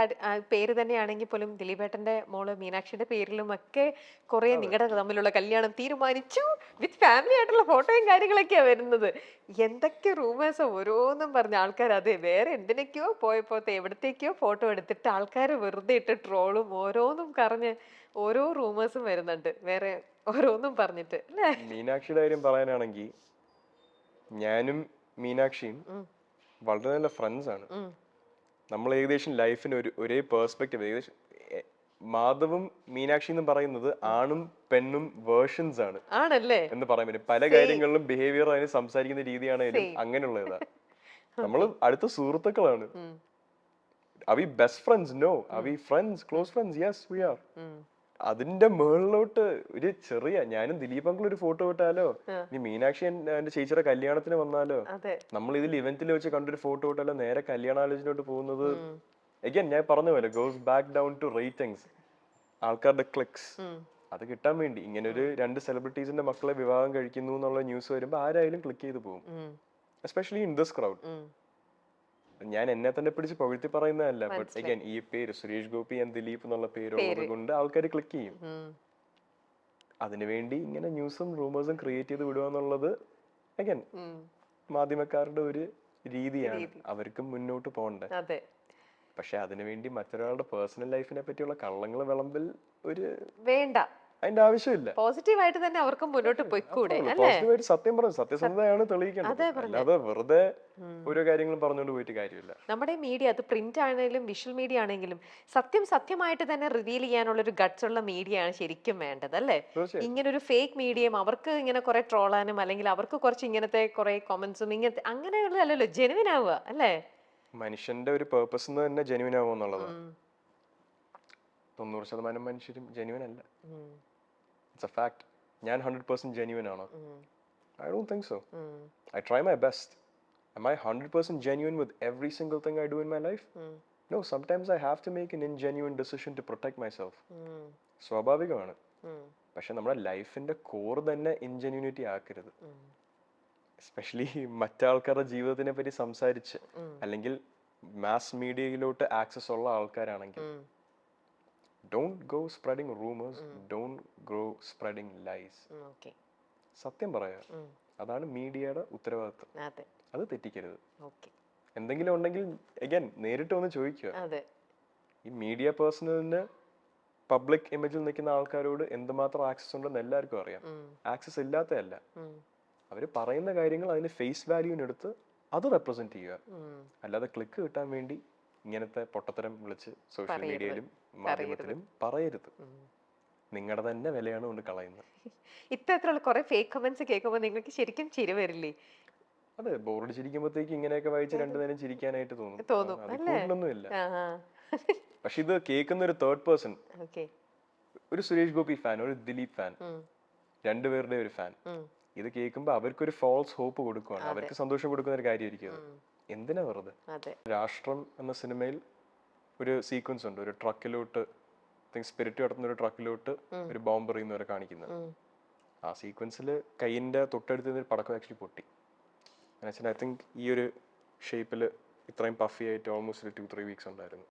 പേര് തന്നെയാണെങ്കിൽ പോലും ദിലീപേട്ടന്റെ മോള് മീനാക്ഷിയുടെ പേരിലും ഒക്കെ കുറെ നിങ്ങളുടെ തമ്മിലുള്ള കല്യാണം തീരുമാനിച്ചു വിത്ത് ഫാമിലി ആയിട്ടുള്ള ഫോട്ടോയും കാര്യങ്ങളൊക്കെയാ വരുന്നത്. എന്തൊക്കെ റൂമേഴ്സ് ഓരോന്നും പറഞ്ഞ ആൾക്കാർ അതെ വേറെ എന്തിനൊക്കെയോ പോയപ്പോത്തെ എവിടത്തേക്കോ ഫോട്ടോ എടുത്തിട്ട് ആൾക്കാർ വെറുതെ ഇട്ട് ട്രോളും ഓരോന്നും പറഞ്ഞ് ഓരോ റൂമേഴ്സും വരുന്നുണ്ട് വേറെ ഓരോന്നും പറഞ്ഞിട്ട് അല്ലേ? മീനാക്ഷിയുടെ കാര്യം പറയാനാണെങ്കിൽ ഞാനും മീനാക്ഷിയും വളരെ നല്ല ഫ്രണ്ട്സ് ആണ്. നമ്മൾ ഏകദേശം ലൈഫിന് ഒരേ പേഴ്സ്പെക്റ്റീവ്. ഏകദേശം മാധവും മീനാക്ഷി എന്ന് പറയുന്നത് ആണും പെണ്ണും വേർഷൻസ് ആണ് എന്ന് പറയാൻ പറ്റും. പല കാര്യങ്ങളിലും ബിഹേവിയർ അതിന് സംസാരിക്കുന്ന രീതിയാണെങ്കിലും അങ്ങനെയുള്ളതാ. നമ്മൾ അടുത്ത സുഹൃത്തുക്കളാണ്. Are we best friends? No. Are we friends? Close friends? Yes, we are. അതിന്റെ മുകളിലോട്ട് ഒരു ചെറിയ ഞാനും ദിലീപ് അങ്കിൾ ഒരു ഫോട്ടോ ഇട്ടാലോ, ഇനി മീനാക്ഷി എന്റെ ചേച്ചിയുടെ കല്യാണത്തിന് വന്നാലോ, നമ്മൾ ഇതിൽ ഇവന്റിൽ വെച്ച് കണ്ടൊരു ഫോട്ടോ ഇട്ടാലോ നേരെ കല്യാണാലോചനയോട്ട് പോകുന്നത് അഗൈൻ ഞാൻ പറഞ്ഞ പോലെ goes back down to ratings, ആൾക്കാരുടെ ക്ലിക്സ്. അത് കിട്ടാൻ വേണ്ടി ഇങ്ങനെ ഒരു 2 സെലിബ്രിറ്റീസിന്റെ മക്കളെ വിവാഹം കഴിക്കുന്നു എന്നുള്ള ന്യൂസ് വരുമ്പോ ആരായാലും ക്ലിക്ക് ചെയ്ത് പോകും. Especially in this crowd. ഞാൻ എന്നെ തന്നെ പിടിച്ച് പുകഴ്ത്തി പറയുന്നതല്ല, ബട്ട് അഗൈൻ ഈ പേര് സുരേഷ് ഗോപി ആൻഡ് ദിലീപ് എന്നുള്ള പേരുള്ളത് കൊണ്ട് ആൾക്കാർ ക്ലിക്ക് ചെയ്യും. അതിനുവേണ്ടി ഇങ്ങനെ ന്യൂസും റൂമേഴ്സും ക്രിയേറ്റ് ചെയ്ത് വിടുക എന്നുള്ളത് അഗൈൻ മാധ്യമക്കാരുടെ ഒരു രീതിയാണ്. അവർക്കും മുന്നോട്ട് പോകണ്ടേ. പക്ഷെ അതിനുവേണ്ടി മറ്റൊരാളുടെ പേഴ്സണൽ ലൈഫിനെ പറ്റിയുള്ള കള്ളങ്ങൾ വിളമ്പിൽ ഒരു വേണ്ട, അതിന്റെ ആവശ്യമില്ല. പോസിറ്റീവായിട്ട് തന്നെ അവർക്ക് മുന്നോട്ട് പോയിക്കൂടെ? പോസിറ്റീവായിട്ട് സത്യം പറഞ്ഞു സത്യസന്ധതയാണ് തെളിയിക്കേണ്ടത്, അല്ലാതെ വെറുതെ ഓരോ കാര്യങ്ങളും പറഞ്ഞുകൊണ്ട് പോയിട്ട് കാര്യമില്ല. നമ്മുടെ മീഡിയ അത് പ്രിന്റ് ആണെങ്കിലും വിഷ്വൽ മീഡിയ ആണെങ്കിലും സത്യമായിട്ട് തന്നെ റിവീൽ ചെയ്യാനുള്ള ഒരു ഗട്ട്സ് ഉള്ള മീഡിയ ആണ് ശരിക്കും വേണ്ടത് അല്ലേ? ഇങ്ങനെ ഒരു ഫേക്ക് മീഡിയം അവർക്ക് ഇങ്ങനെ കുറെ ട്രോളാനും അല്ലെങ്കിൽ അവർക്ക് കുറച്ച് ഇങ്ങനത്തെ കുറെ കൊമന്റ്സും ഇങ്ങനത്തെ അങ്ങനെയുള്ളതല്ലല്ലോ ജെനുവിൻ ആവുക അല്ലേ? മനുഷ്യന്റെ ഒരു പേർപ്പസ് തന്നെ ജെനുവിൻ ആവുക എന്നുള്ളത്. 90% മനുഷ്യരും ജെനുവിൻ അല്ല. It's a fact. ഞാൻ 100% genuine ആണോ? I don't think so. I try my best. Am I 100% genuine with every single thing I do in my life? No, sometimes I have to make an ingenuine decision to protect myself. സ്വാഭാവികമാണ്. പക്ഷെ നമ്മുടെ ലൈഫിന്റെ core തന്നെ ഇൻജെന്യൂനിറ്റി ആക്കരുത്. Especially മറ്റാൾക്കാരുടെ ജീവിതത്തിനെ പറ്റി സംസാരിച്ച് അല്ലെങ്കിൽ മാസ് മീഡിയയിലോട്ട് ആക്സസ് ഉള്ള ആൾക്കാരാണെങ്കിൽ don't go spreading rumors, don't go spreading lies. സത്യം പറയാ, അതാണ് മീഡിയയുടെ ഉത്തരവാദിത്വം. അത് തെറ്റിക്കരുത്. എന്തെങ്കിലും ഉണ്ടെങ്കിൽ അഗൈൻ നേരിട്ട് വന്ന് ചോദിക്കുക. ഈ മീഡിയ പേഴ്സണലിന് പബ്ലിക് ഇമേജിൽ നിൽക്കുന്ന ആൾക്കാരോട് എന്തുമാത്രം ആക്സസ് ഉണ്ടെന്ന് എല്ലാവർക്കും അറിയാം. ആക്സസ് ഇല്ലാത്തതല്ല. അവര് പറയുന്ന കാര്യങ്ങൾ അതിന് ഫേസ് വാല്യൂവിനെടുത്ത് അത് റെപ്രസെന്റ് ചെയ്യുക. അല്ലാതെ ക്ലിക്ക് കിട്ടാൻ വേണ്ടി ഇങ്ങനത്തെ പൊട്ടത്തരം വിളിച്ച് സോഷ്യൽ മീഡിയയിലും മാധ്യമത്തിലും പറയരുത്. നിങ്ങളുടെ തന്നെ വിലയാണ് കൊണ്ട് കളയുന്നത്. ഇത്തരത്തിലുള്ള കുറെ ഫേക്ക് കമന്റ്സ് കേൾക്കുമ്പോൾ നിങ്ങൾക്ക് ശരിക്കും ചിരി വരില്ലേ? അതെ, ബോർഡ് ചിരിക്കുമ്പോഴത്തേക്ക് ഇങ്ങനെയൊക്കെ വായിച്ച് 2 നേരം ചിരിക്കാനായിട്ട് തോന്നും. അതിലൊന്നുമില്ല. പക്ഷെ ഇത് കേൾക്കുന്ന ഒരു തേർഡ് പേഴ്സൺ, ഒരു സുരേഷ് ഗോപി ഫാൻ, ഒരു ദിലീപ് ഫാൻ, രണ്ടുപേരുടെ ഒരു ഫാൻ, ഇത് കേൾക്കുമ്പോ അവർക്കൊരു ഫാൾസ് ഹോപ്പ് കൊടുക്കുകയാണ്. അവർക്ക് സന്തോഷം കൊടുക്കുന്ന ഒരു കാര്യമായിരിക്കും അത്. എന്തിനാ വെറുതെ? രാഷ്ട്രം എന്ന സിനിമയിൽ ഒരു സീക്വൻസ് ഉണ്ട്. ഒരു ട്രക്കിലോട്ട് സ്പിരിറ്റ് കടത്തുന്ന ഒരു ട്രക്കിലോട്ട് ഒരു ബോംബ് എറിയുന്നവരെ കാണിക്കുന്നത്. ആ സീക്വൻസിൽ കൈയിന്റെ തൊട്ടടുത്ത് പടക്കം ആക്ച്വലി പൊട്ടി. ഐ തിങ്ക് ഈ ഒരു ഷേപ്പിൽ ഇത്രയും പഫി ആയിട്ട് ഓൾമോസ്റ്റ് 2-3 വീക്സ് ഉണ്ടായിരുന്നു.